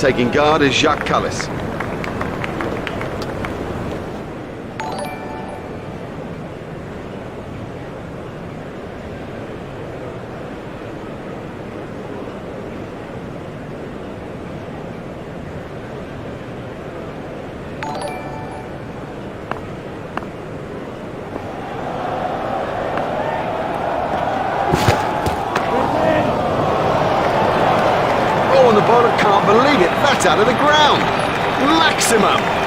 Taking guard is Jacques Cullis. Oh, and the bowler can't believe it. That's out of the ground. Maximum.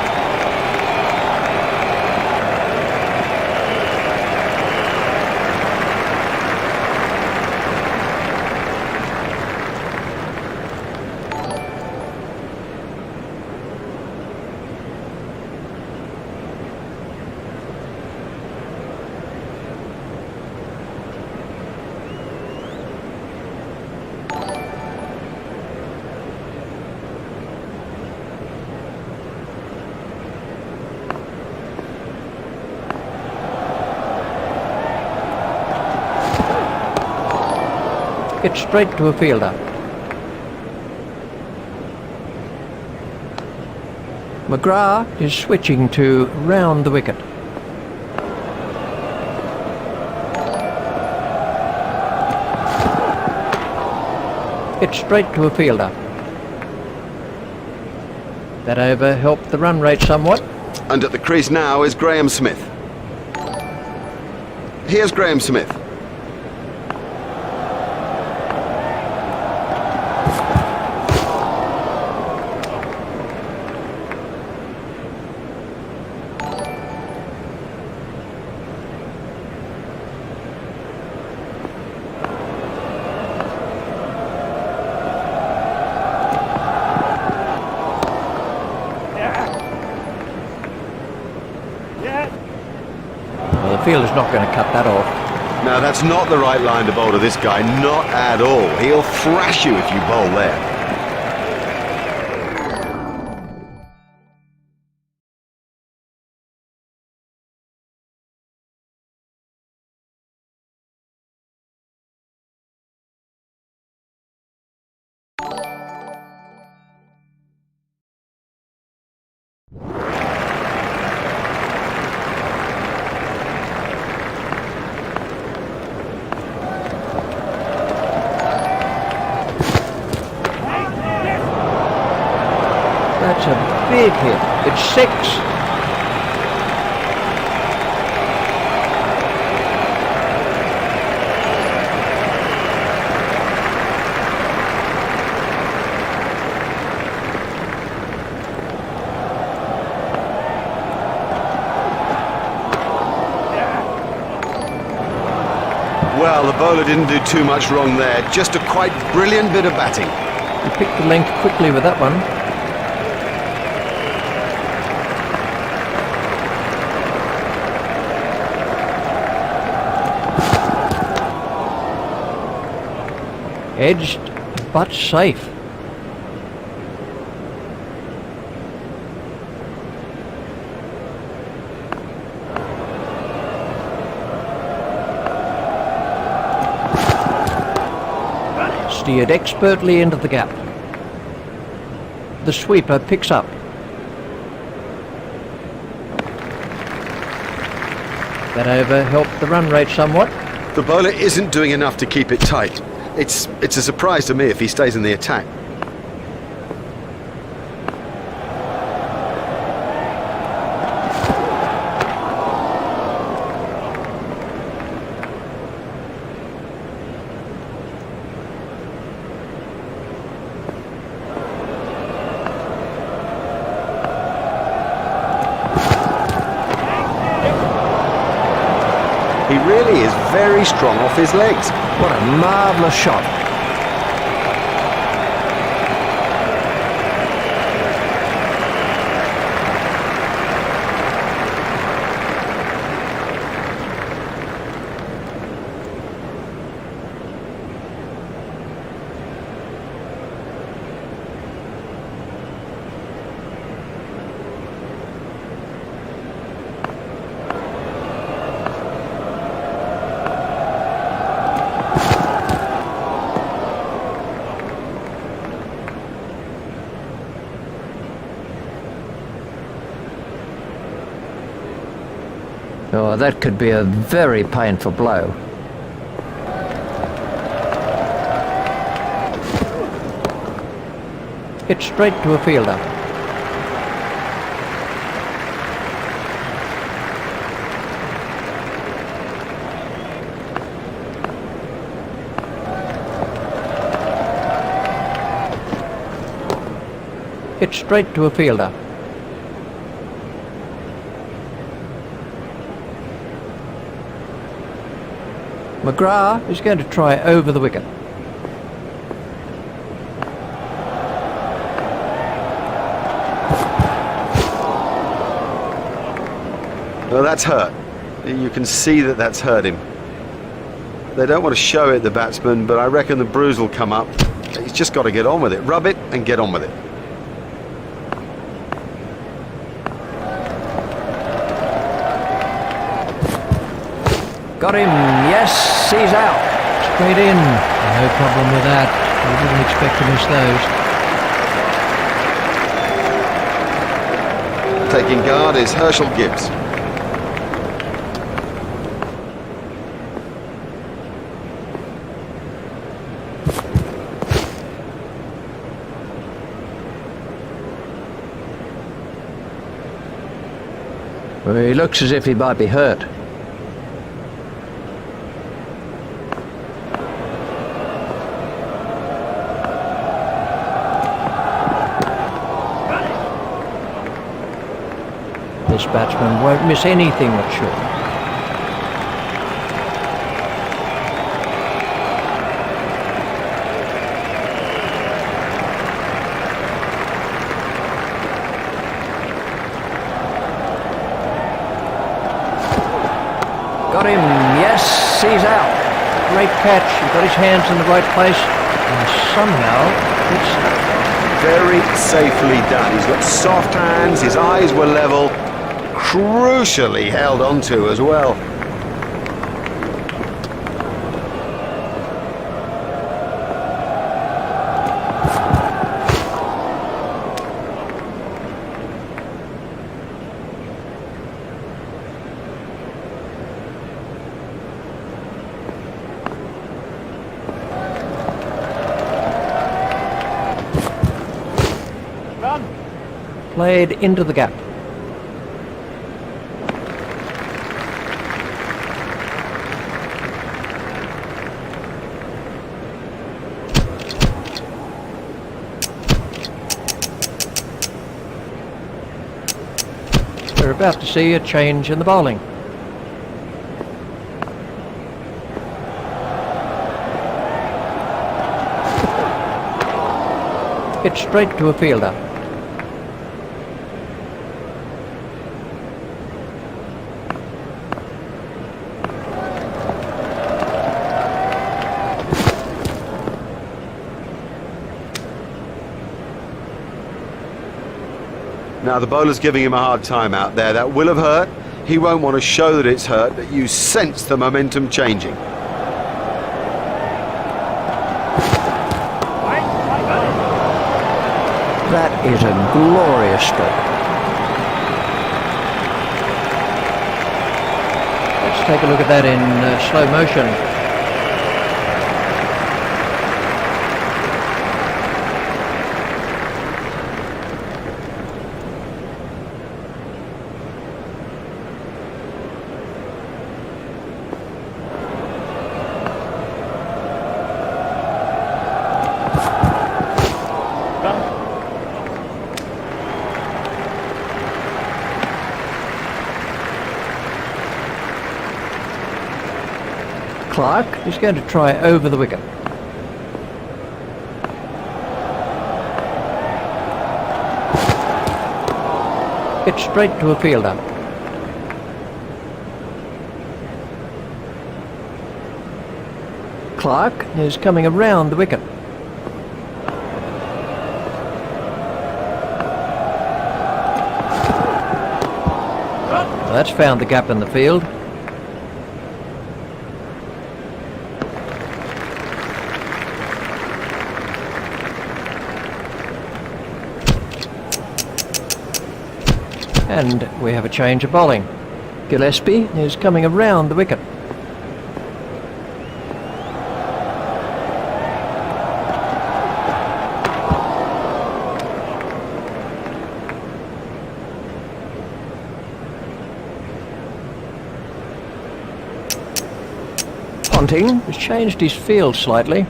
It's straight to a fielder. McGrath is switching to round the wicket. It's straight to a fielder. That over helped the run rate somewhat. And at the crease now is Graham Smith. Here's Graham Smith. Well, the fielder's not going to cut that off. Now that's not the right line to bowl to this guy, not at all. He'll thrash you if you bowl there. That's a big hit. It's 6. Well, the bowler didn't do too much wrong there. Just a quite brilliant bit of batting. He picked the length quickly with that one. Edged, but safe. Steered expertly into the gap. The sweeper picks up. That over helped the run rate somewhat. The bowler isn't doing enough to keep it tight. It's a surprise to me if he stays in the attack. He really is very strong off his legs. What a marvellous shot. Oh, that could be a very painful blow. Hit straight to a fielder. Hit straight to a fielder. McGrath is going to try over the wicket. Well, that's hurt. You can see that that's hurt him. They don't want to show it, the batsman, but I reckon the bruise will come up. He's just got to get on with it. Rub it and get on with it. Got him, yes, he's out. Straight in, no problem with that. We didn't expect to miss those. Taking guard is Herschel Gibbs. Well, he looks as if he might be hurt. This batsman won't miss anything that's short. Got him, yes, he's out. Great catch, he got his hands in the right place, and somehow it's Very safely done. He's got soft hands, his eyes were level, crucially held onto as well. played into the gap. We're about to see a change in the bowling. It's straight to a fielder. Now the bowler's giving him a hard time out there. That will have hurt. He won't want to show that it's hurt, but you sense the momentum changing. That is a glorious stroke. Let's take a look at that in slow motion. Clark is going to try over the wicket. It's straight to a fielder. Clark is coming around the wicket. That's found the gap in the field. And we have a change of bowling. Gillespie is coming around the wicket. Ponting has changed his field slightly.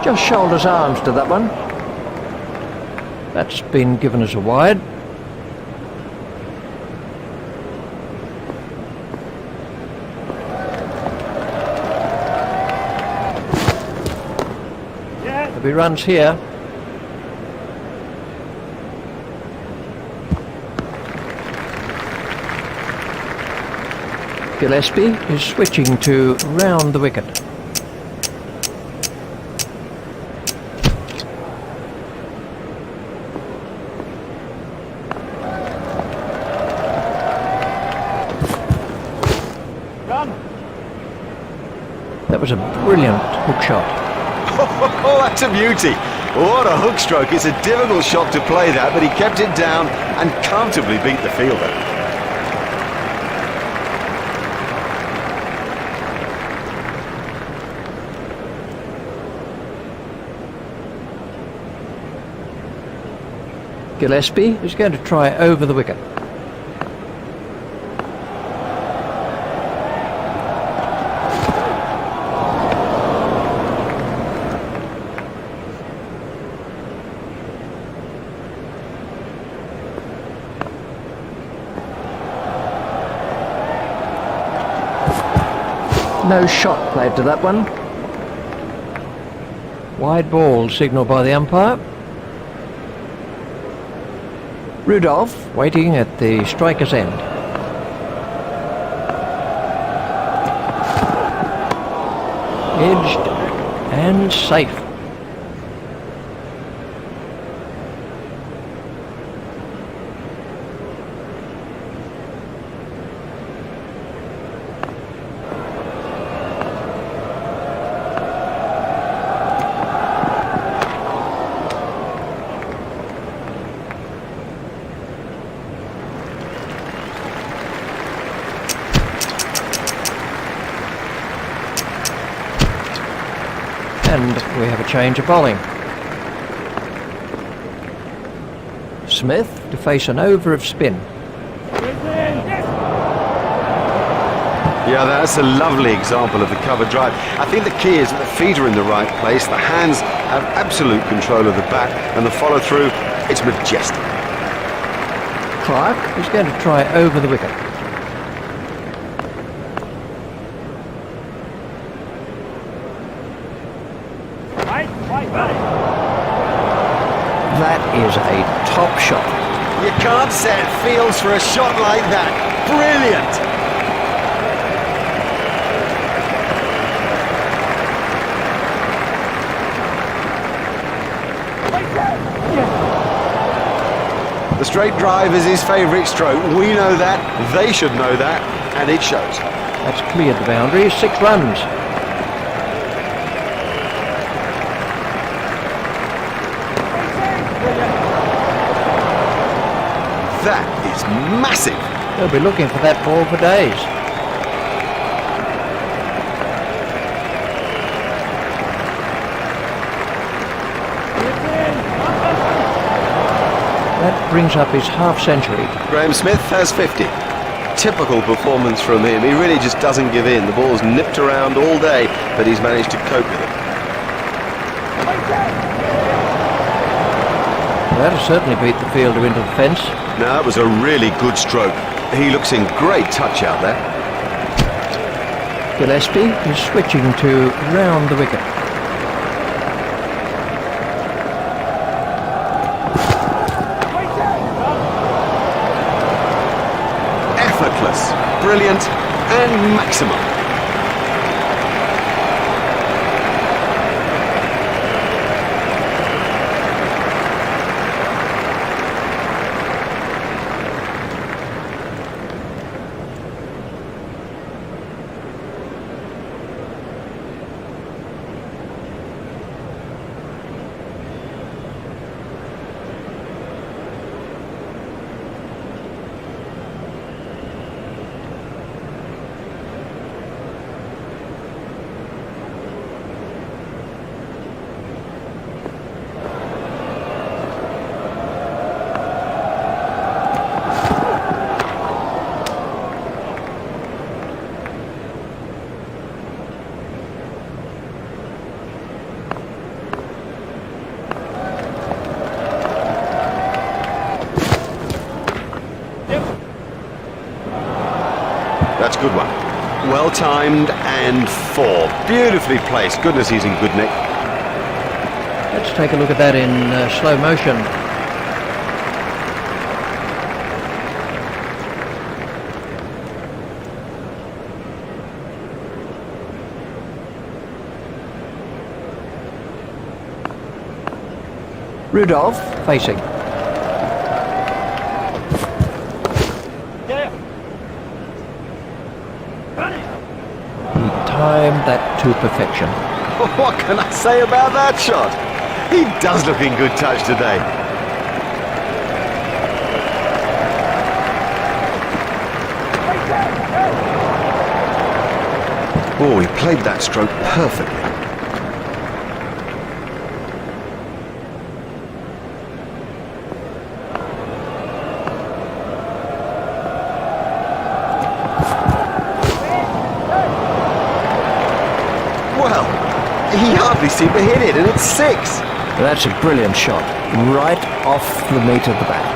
Just shoulders arms to that one. That's been given as a wide. There'll be runs here. Gillespie is switching to round the wicket. That was a brilliant hook shot. Oh, that's a beauty. What a hook stroke. It's a difficult shot to play that, but he kept it down and comfortably beat the fielder. Gillespie is going to try over the wicket. No shot played to that one. Wide ball signalled by the umpire. Rudolph waiting at the striker's end. Edged and safe. And we have a change of bowling. Smith to face an over of spin. Yeah, that's a lovely example of the cover drive. I think the key is that the feet are in the right place, the hands have absolute control of the bat, and the follow-through, it's majestic. Clark is going to try over the wicket. That is a top shot. You can't set fields for a shot like that. Brilliant! The straight drive is his favourite stroke. We know that, they should know that, and it shows. That's cleared the boundary. 6 runs. That is massive. They'll be looking for that ball for days. That brings up his half-century. Graham Smith has 50. Typical performance from him. He really just doesn't give in. The ball's nipped around all day, but he's managed to cope with it. That has certainly beat the fielder into the fence. No, it was a really good stroke. He looks in great touch out there. Gillespie is switching to round the wicket. Effortless, brilliant, and maximum. good one. Well timed and 4. Beautifully placed. Goodness, he's in good nick. Let's take a look at that in slow motion. Rudolph facing. He timed that to perfection. What can I say about that shot? He does look in good touch today. Oh, he played that stroke perfectly. Well, he hardly seemed to hit it, and it's 6. That's a brilliant shot, right off the meat of the bat.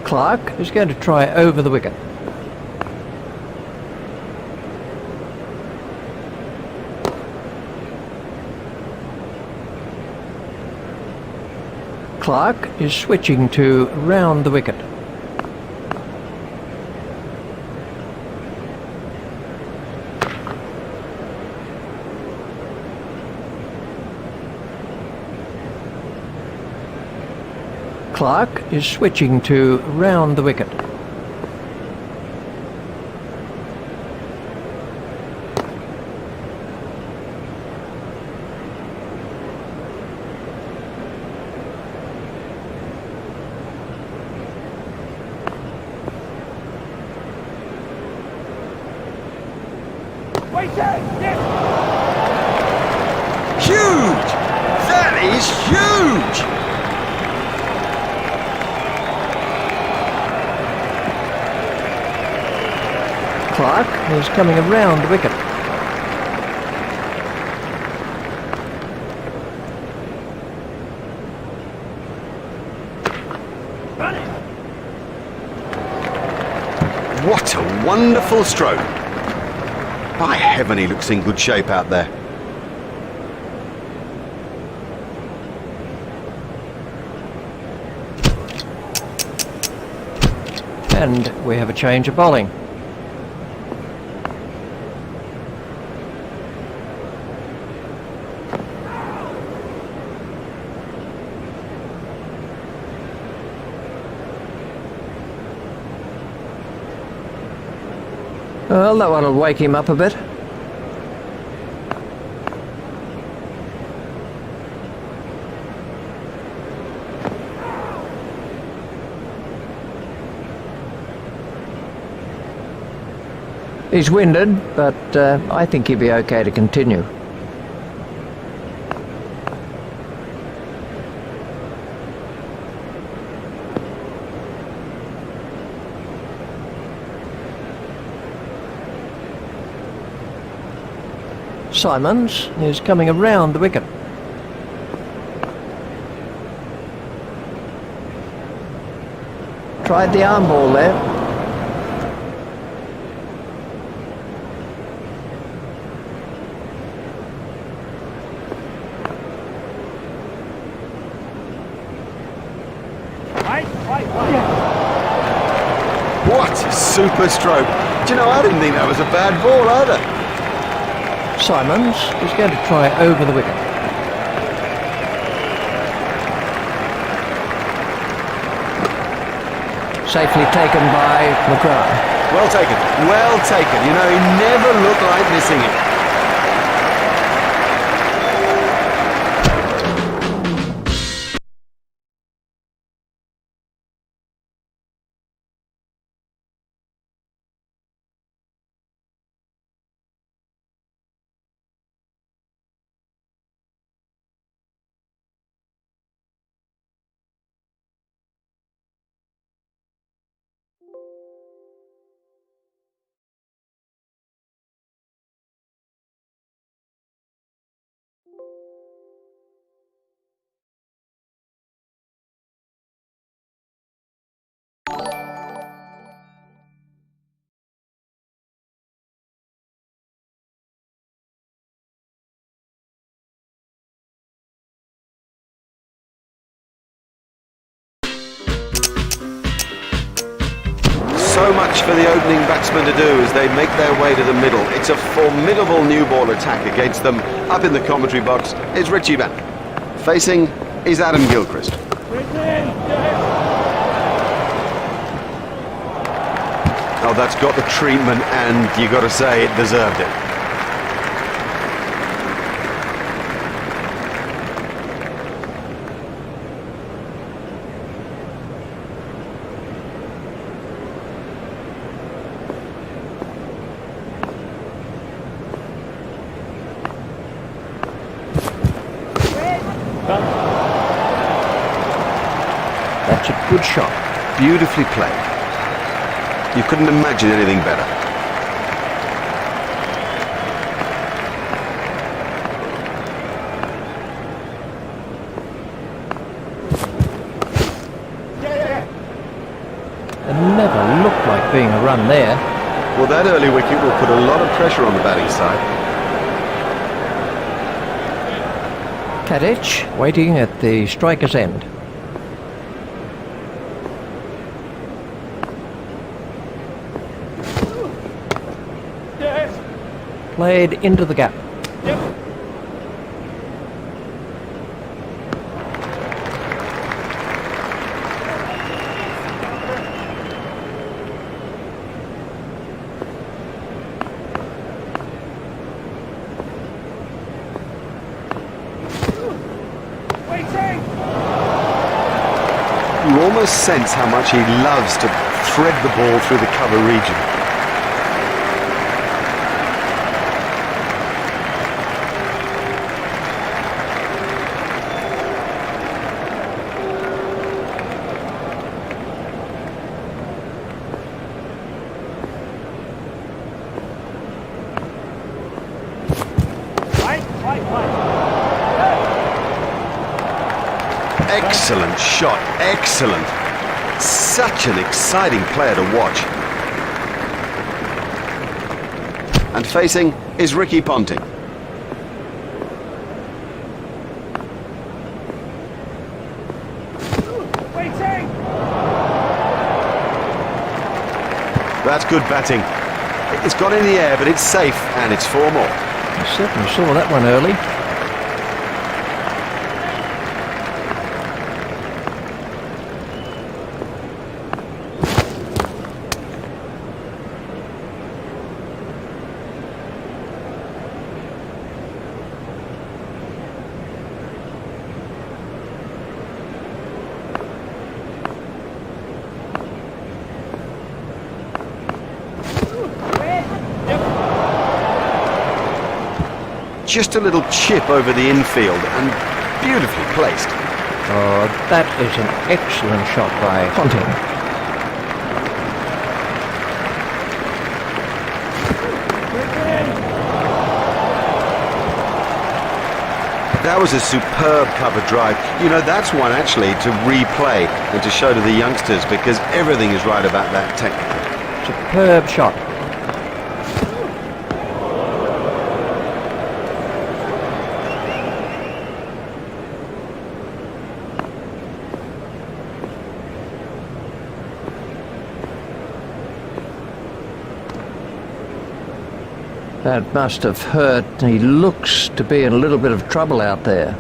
Clark is going to try over the wicket. Clark is switching to round the wicket. Clark is switching to round the wicket. Huge! That is huge! Clark is coming around the wicket. What a wonderful stroke! By heaven, he looks in good shape out there. And we have a change of bowling. Well, that one will wake him up a bit. He's winded, but I think he'll be okay to continue. Simons is coming around the wicket. Tried the arm ball there. What a super stroke! Do you know, I didn't think that was a bad ball either. Simons is going to try over the wicket. Safely taken by McGrath. Well taken, well taken. You know, he never looked like missing it. So much for the opening batsmen to do as they make their way to the middle. It's a formidable new ball attack against them. Up in the commentary box is Richie Van. Facing is Adam Gilchrist. Oh, that's got the treatment, and you got to say it deserved it. That's a good shot. Beautifully played. You couldn't imagine anything better. It never looked like being a run there. Well, that early wicket will put a lot of pressure on the batting side. Tadic waiting at the striker's end. Played into the gap. You almost sense how much he loves to thread the ball through the cover region. Excellent shot, excellent. Such an exciting player to watch. And facing is Ricky Ponting. That's good batting. It's gone in the air, but it's safe, and it's 4 more. I certainly saw that one early. Just a little chip over the infield and beautifully placed. Oh, that is an excellent shot by Ponting. That was a superb cover drive. You know, that's one actually to replay and to show to the youngsters because everything is right about that technically. Superb shot. That must have hurt. He looks to be in a little bit of trouble out there.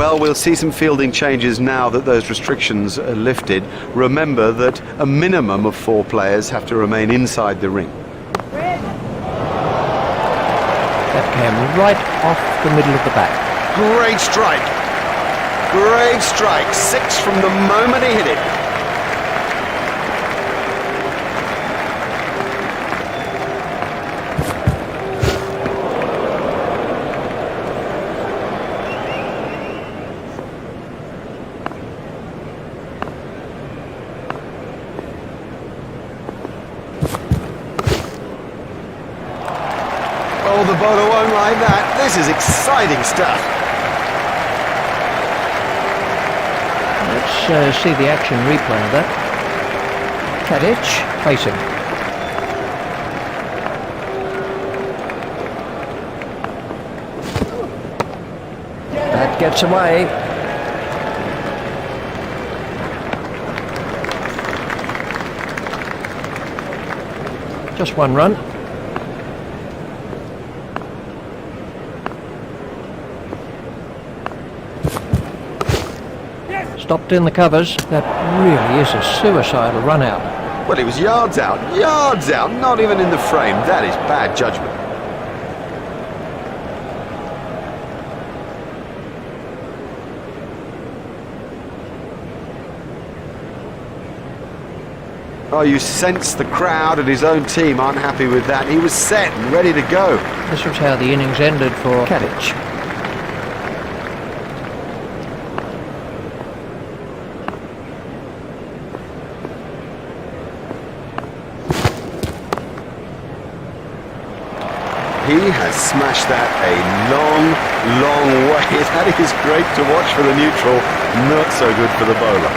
Well, we'll see some fielding changes now that those restrictions are lifted. Remember that a minimum of 4 players have to remain inside the ring. That came right off the middle of the bat. Great strike. Great strike. 6 from the moment he hit it. Oh, the bowler won't like that. This is exciting stuff. Let's see the action replay of that. Tadic facing. That gets away. Just 1 run. Stopped in the covers. That really is a suicidal run out. Well, he was yards out, not even in the frame. That is bad judgment. Oh, you sense the crowd and his own team aren't happy with that. He was set and ready to go. This was how the innings ended for Tadic. He has smashed that a long, long way. That is great to watch for the neutral, not so good for the bowler.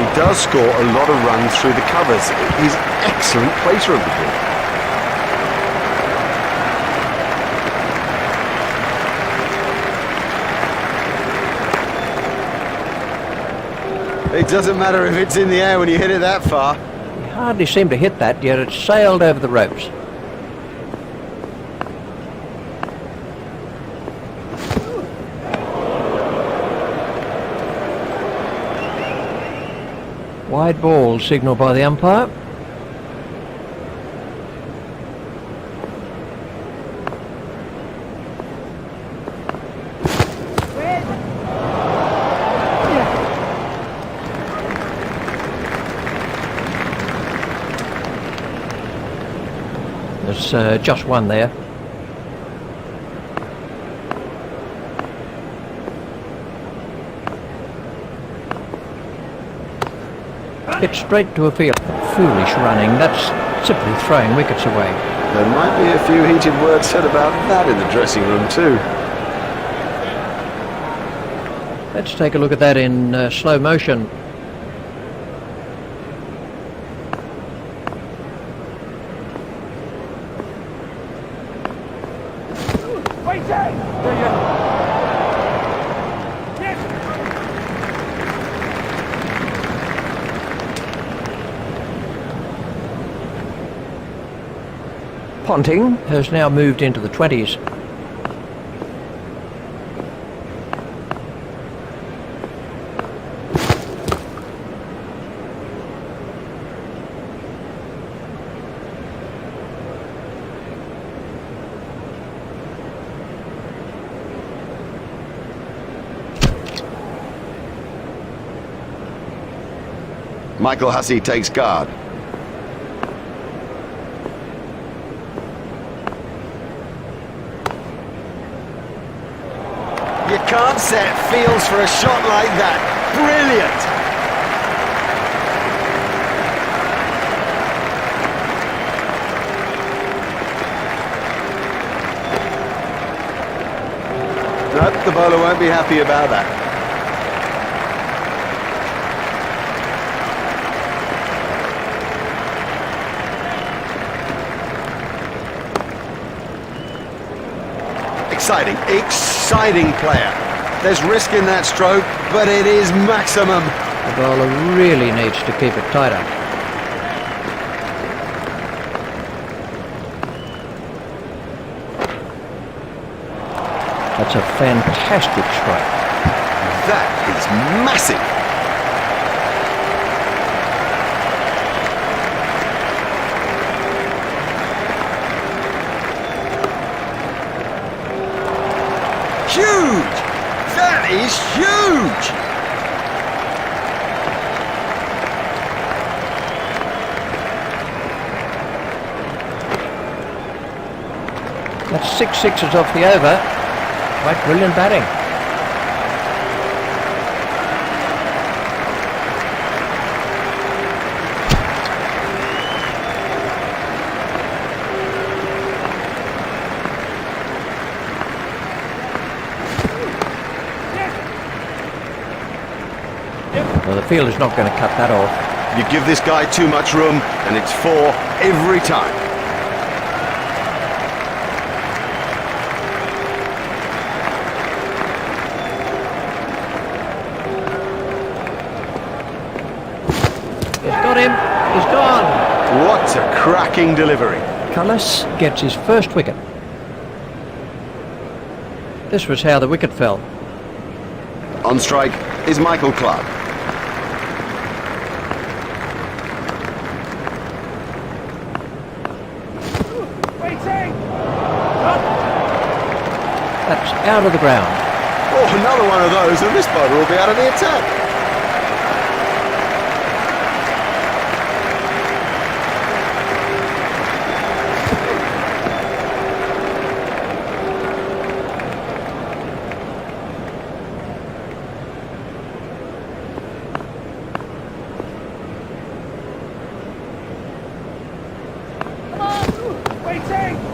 He does score a lot of runs through the covers. He's an excellent placer of the ball. It doesn't matter if it's in the air when you hit it that far. He hardly seemed to hit that, yet it sailed over the ropes. Wide ball signalled by the umpire. There's just 1 there. Hit straight to a field. Foolish running. That's simply throwing wickets away. There might be a few heated words said about that in the dressing room too. Let's take a look at that in slow motion. Ponting has now moved into the 20s. Michael Hussey takes guard. You can't set fields for a shot like that. Brilliant! Nope, the bowler won't be happy about that. Exciting player. There's risk in that stroke, but it is maximum. The bowler really needs to keep it tighter. That's a fantastic strike. That is massive. Huge! That is huge! That's 6 sixes off the over. Quite brilliant batting. Well, the fielder's not going to cut that off. You give this guy too much room, and it's 4 every time. He's got him. He's gone. What a cracking delivery. Cullis gets his first wicket. This was how the wicket fell. On strike is Michael Clark. That's out of the ground. Oh, another one of those, and this bowler will be out of the attack.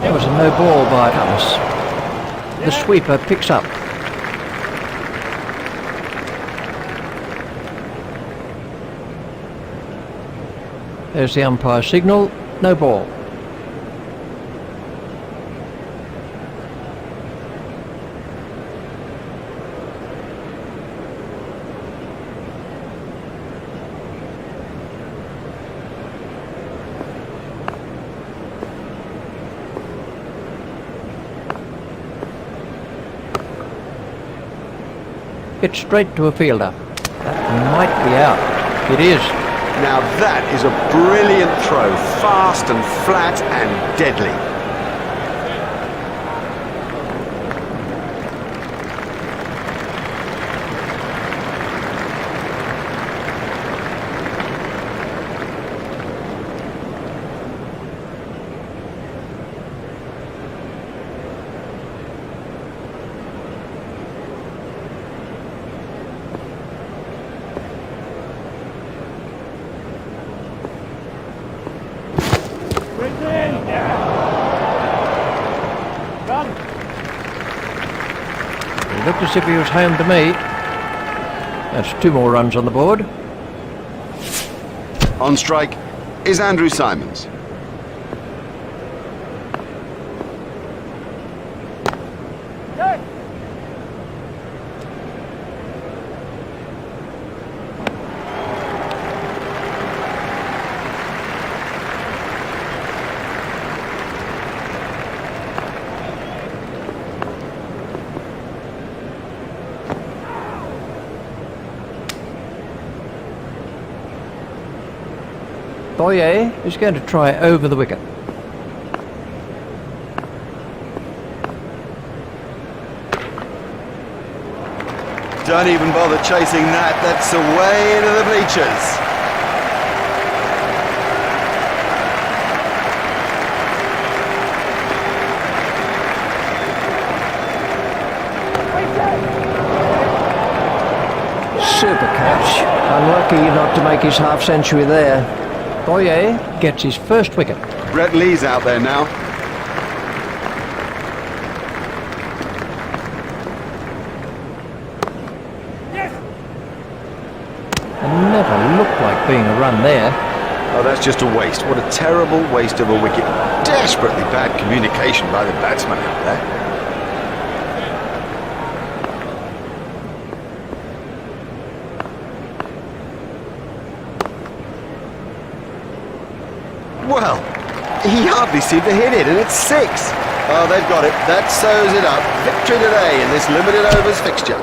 That was a no ball by Cullis. The sweeper picks up. There's the umpire signal. No ball. It's straight to a fielder. That might be out. It is. Now that is a brilliant throw, fast and flat and deadly. It looked as if he was home to me. That's 2 more runs on the board. On strike is Andrew Simons. Boyer is going to try over the wicket. Don't even bother chasing that. That's away into the bleachers. Super catch. Unlucky not to make his half-century there. Boyer gets his first wicket. Brett Lee's out there now. It never looked like being a run there. Oh, that's just a waste. What a terrible waste of a wicket. Desperately bad communication by the batsman out there. Well, he hardly seemed to hit it, and it's 6. Oh, they've got it. That sews it up. Victory today in this limited overs fixture.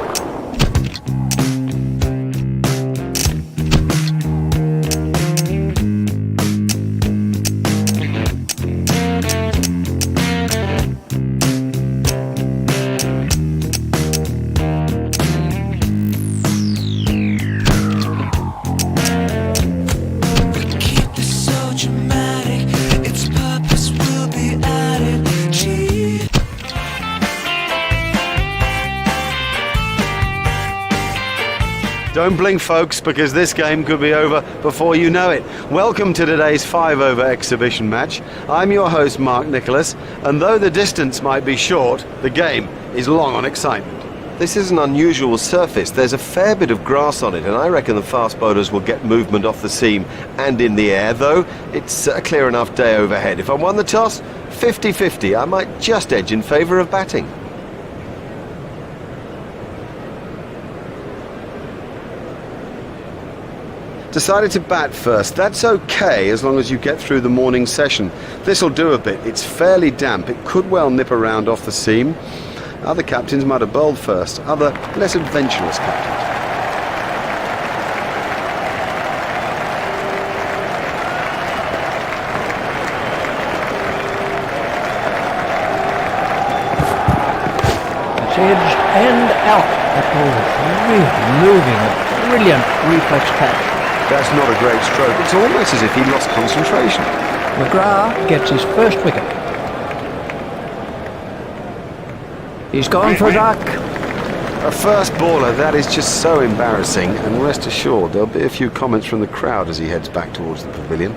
Don't blink, folks, because this game could be over before you know it. Welcome to today's 5-over exhibition match. I'm your host, Mark Nicholas, and though the distance might be short, the game is long on excitement. This is an unusual surface. There's a fair bit of grass on it, and I reckon the fast bowlers will get movement off the seam and in the air, though it's a clear enough day overhead. If I won the toss, 50-50, I might just edge in favour of batting. Decided to bat first. That's okay as long as you get through the morning session. This'll do a bit. It's fairly damp. It could well nip around off the seam. Other captains might have bowled first. Other less adventurous captains. It's edged and out. That ball is really moving. A brilliant reflex catch. That's not a great stroke. It's almost as if he lost concentration. McGrath gets his first wicket. He's gone for a duck. A first baller, that is just so embarrassing. And rest assured, there'll be a few comments from the crowd as he heads back towards the pavilion.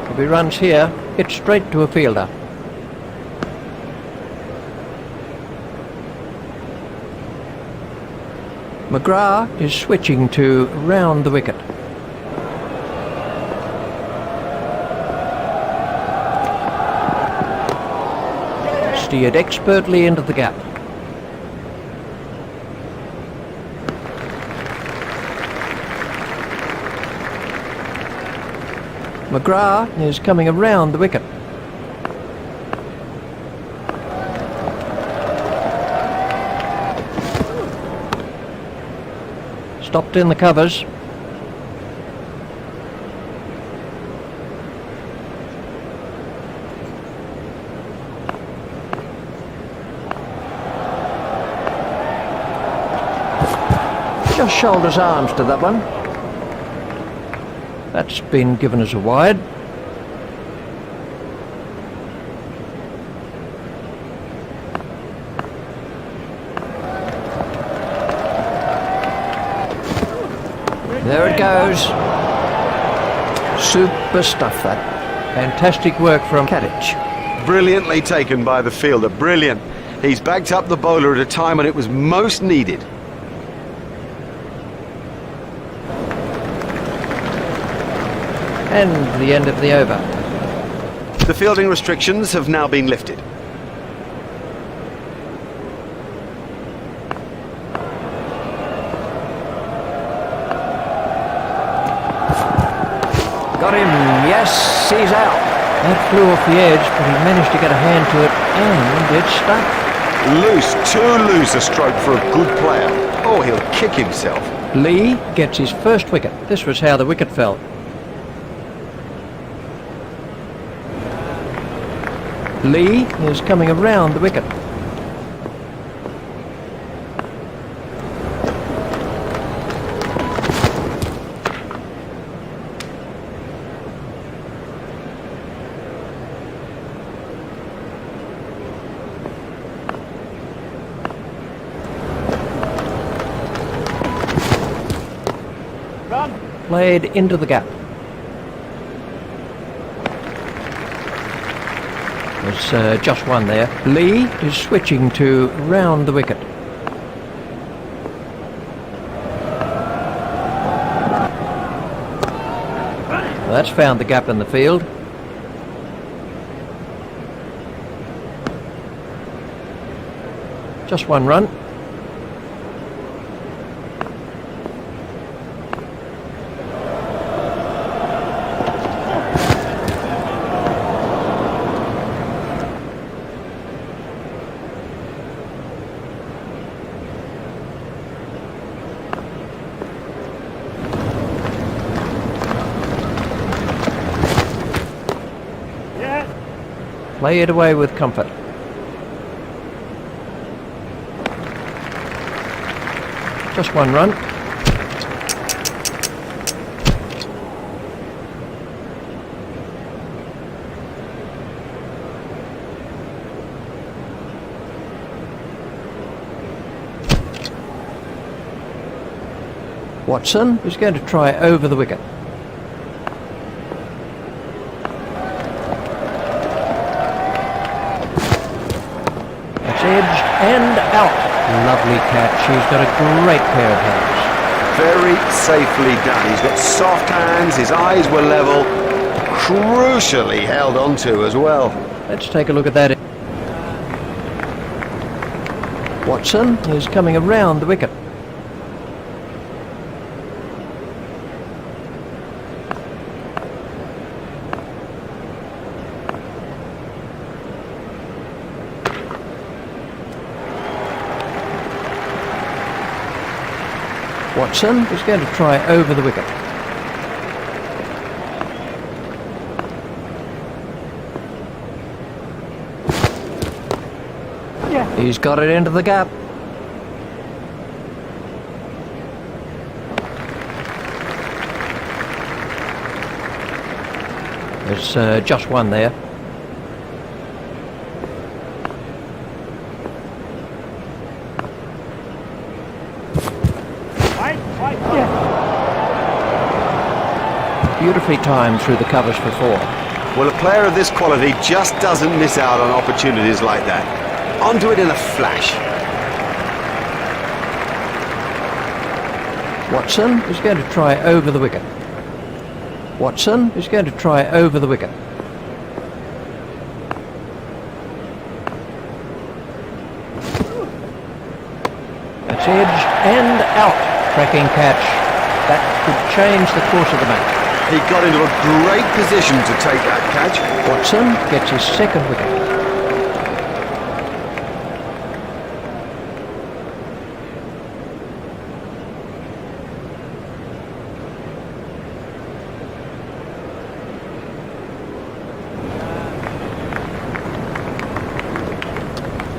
If he runs here, it's straight to a fielder. McGrath is switching to round the wicket. Steered expertly into the gap. McGrath is coming around the wicket. Stopped in the covers. Just shoulders arms to that one. That's been given as a wide. There it goes. Super stuff, that. Fantastic work from Katic. Brilliantly taken by the fielder. Brilliant. He's backed up the bowler at a time when it was most needed. And the end of the over. The fielding restrictions have now been lifted. Got him, yes, he's out. That flew off the edge, but he managed to get a hand to it, and it stuck. Loose, too loose a stroke for a good player. Oh, he'll kick himself. Lee gets his first wicket. This was how the wicket fell. Lee is coming around the wicket. Played into the gap. There's just one there. Lee is switching to round the wicket. That's found the gap in the field. Just one run. Play it away with comfort. Just one run. Watson is going to try over the wicket. Edged and out. Lovely catch. He's got a great pair of hands. Very safely done. He's got soft hands, his eyes were level, crucially held onto as well. Let's take a look at that. Watson is coming around the wicket. Watson is going to try over the wicket. Yeah. He's got it into the gap. There's just one there. Beautifully timed through the covers for four. Well, a player of this quality just doesn't miss out on opportunities like that. Onto it in a flash. Watson is going to try over the wicket. Watson is going to try over the wicket. That's edged and out. Cracking catch. That could change the course of the match. He got into a great position to take that catch. Watson gets his second wicket.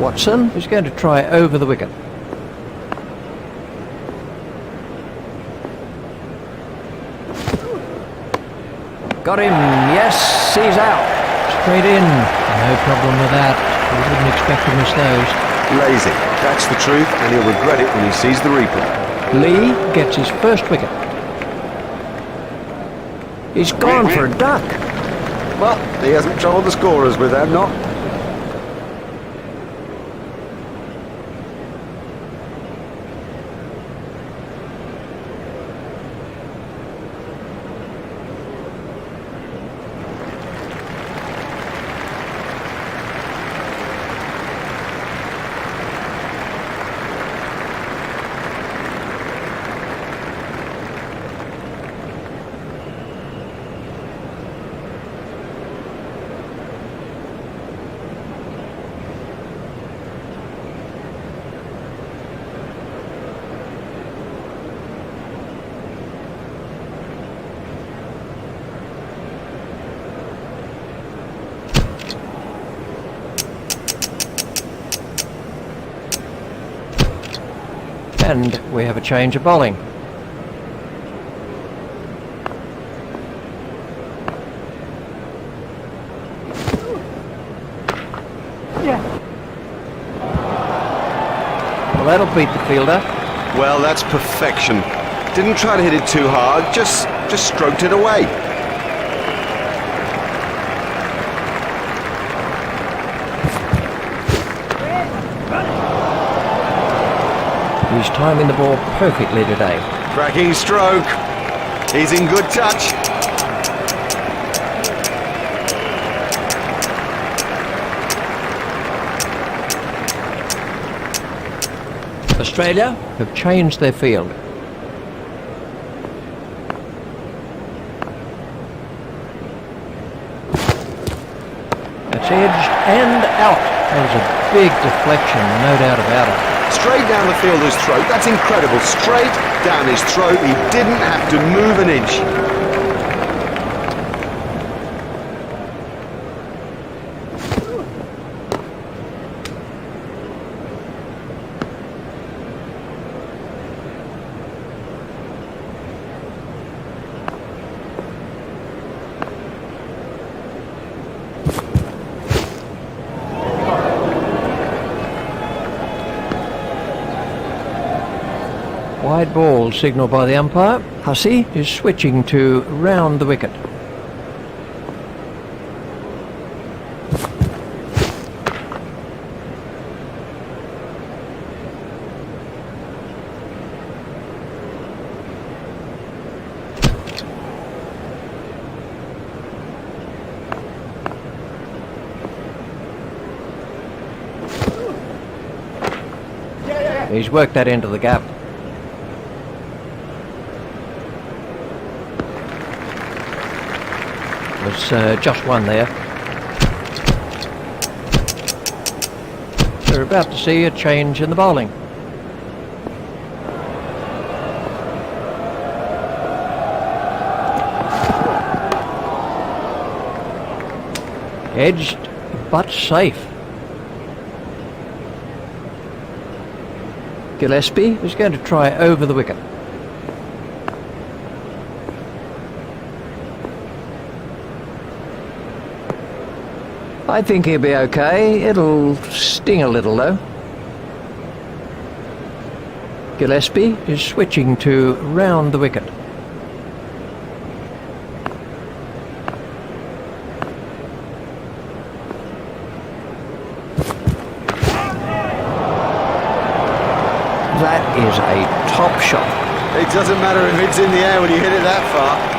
Watson is going to try over the wicket. Got him, yes, he's out. Straight in, no problem with that. We wouldn't expect to miss those. Lazy, that's the truth, and he'll regret it when he sees the replay. Lee gets his first wicket. He's gone for a duck. Well, he hasn't troubled the scorers with that, not. And we have a change of bowling. Yeah. Well, that'll beat the fielder. Well, that's perfection. Didn't try to hit it too hard, just just stroked it away. He's timing the ball perfectly today. Cracking stroke. He's in good touch. Australia have changed their field. That's edged and out. That was a big deflection, no doubt about it. Straight down the fielder's throat. That's incredible. Straight down his throat. He didn't have to move an inch. Wide ball signalled by the umpire. Hussey is switching to round the wicket. He's worked that into the gap. Was just one there. We're about to see a change in the bowling. Edged, but safe. Gillespie is going to try over the wicket. I think he'll be okay. It'll sting a little though. Gillespie is switching to round the wicket. That is a top shot. It doesn't matter if it's in the air when you hit it that far.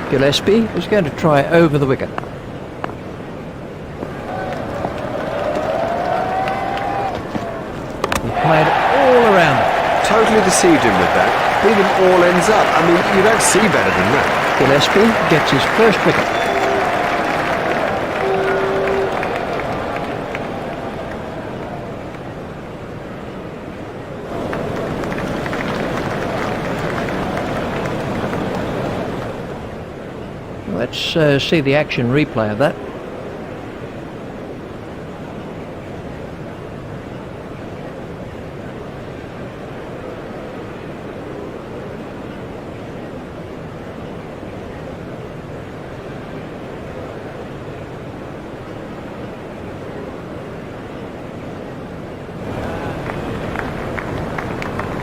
Gillespie is going to try over the wicket. He played all around it. Totally deceived him with that. Even all ends up. I mean, you don't see better than that. Gillespie gets his first wicket. Let's see the action replay of that.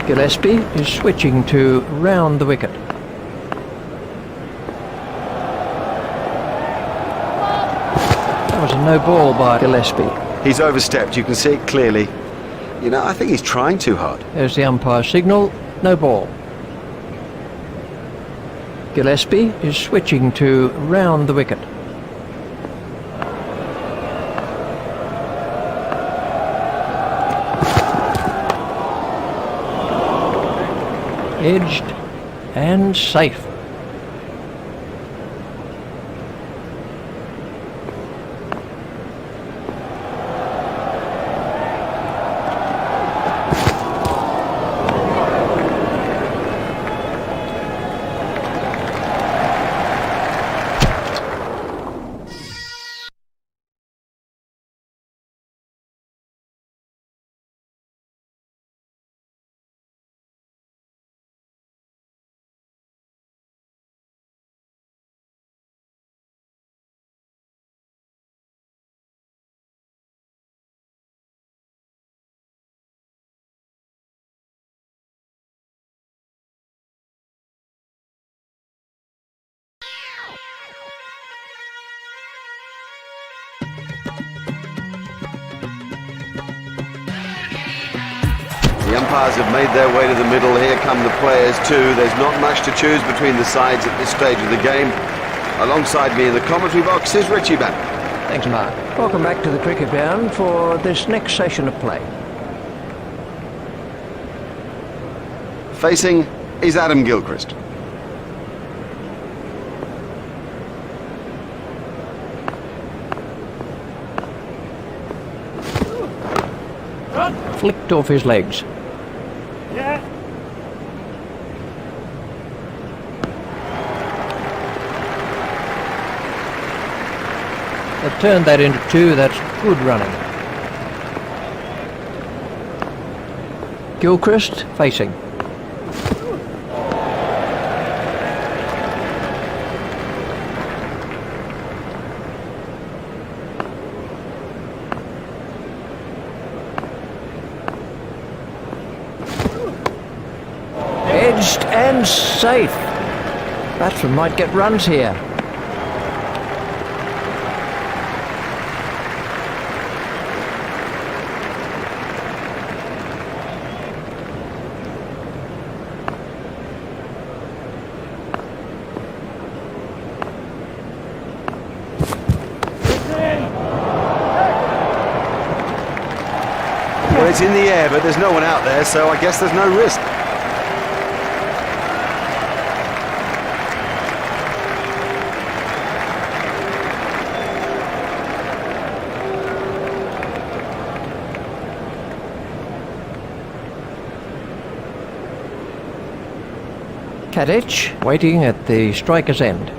Gillespie is switching to round the wicket. That was a no ball by Gillespie. He's overstepped, you can see it clearly. You know, I think he's trying too hard. There's the umpire signal, no ball. Gillespie is switching to round the wicket. Edged and safe. The umpires have made their way to the middle. Here come the players too. There's not much to choose between the sides at this stage of the game. Alongside me in the commentary box is Richie Bannon. Thanks, Mark. Welcome back to the cricket ground for this next session of play. Facing is Adam Gilchrist. Flicked off his legs. They've turned that into 2. That's good running. Gilchrist facing. Edged and safe. Batsman might get runs here. Well, it's in the air, but there's no one out there, so I guess there's no risk. Tadic waiting at the striker's end.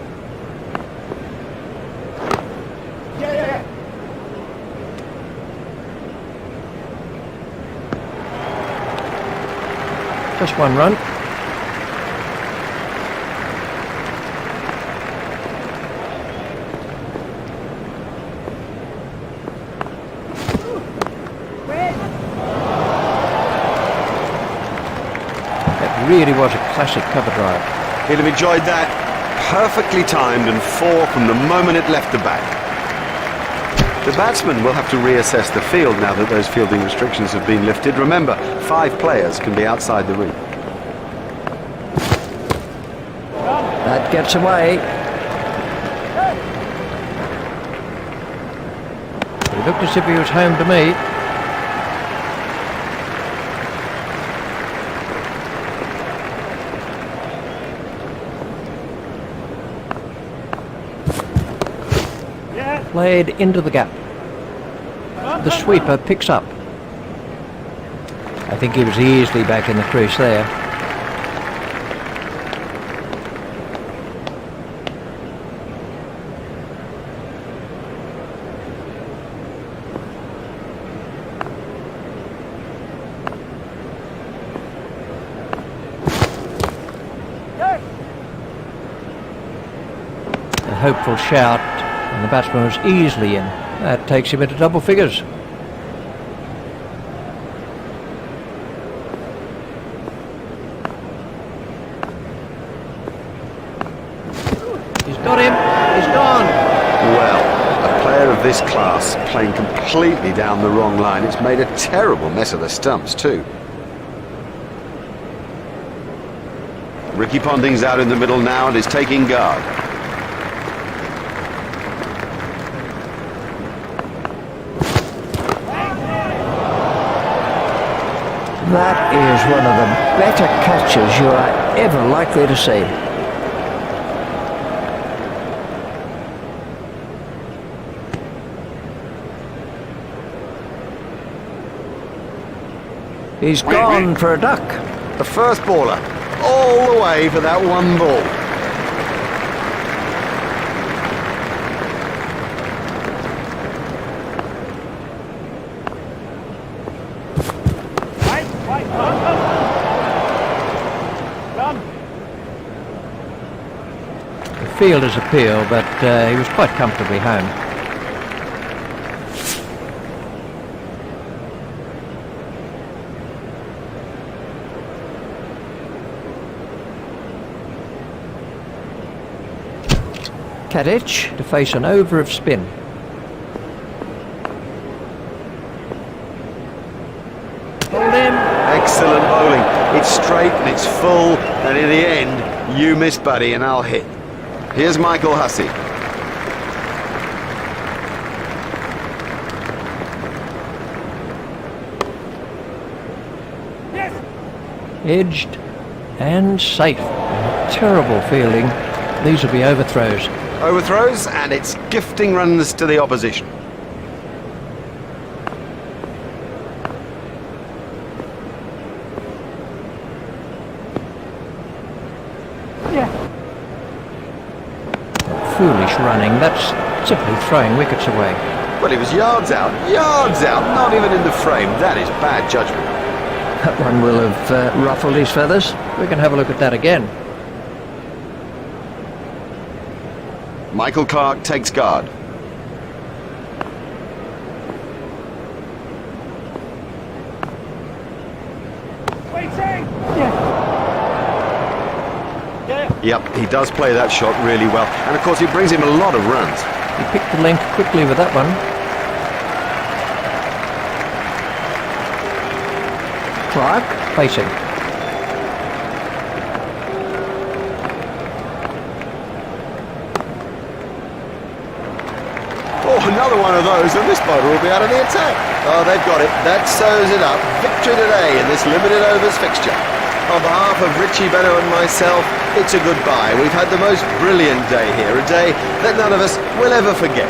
Just one run. That really was a classic cover drive. He'd have enjoyed that. Perfectly timed and 4 from the moment it left the bat. The batsman will have to reassess the field now that those fielding restrictions have been lifted. Remember, 5 players can be outside the ring. That gets away. He looked as if he was home to me. Played into the gap. The sweeper picks up. I think he was easily back in the crease there. A hopeful shout. And the batsman was easily in. That takes him into double figures. He's got him. He's gone. Well, a player of this class playing completely down the wrong line. It's made a terrible mess of the stumps too. Ricky Ponting's out in the middle now and is taking guard. That is one of the better catches you are ever likely to see. He's gone for a duck. The first baller, all the way for that one ball. The fielder's appeal, but he was quite comfortably home. Tadic to face an over of spin. Hold him. Excellent It's straight and it's full, and in the end, you miss, buddy, and I'll hit. Here's Michael Hussey. Edged and safe. Terrible fielding. These will be overthrows. Overthrows, and it's gifting runs to the opposition. Foolish running. That's simply throwing wickets away. Well, he was yards out, not even in the frame. That is bad judgment. That one will have ruffled his feathers. We can have a look at that again. Michael Clarke takes guard. Yep, he does play that shot really well. And of course, it brings him a lot of runs. He picked the length quickly with that one. Clarke facing. Oh, another one of those, and this bowler will be out of the attack. Oh, they've got it. That sews it up. Victory today in this limited overs fixture. On behalf of Richie Benno and myself, it's a goodbye. We've had the most brilliant day here, a day that none of us will ever forget.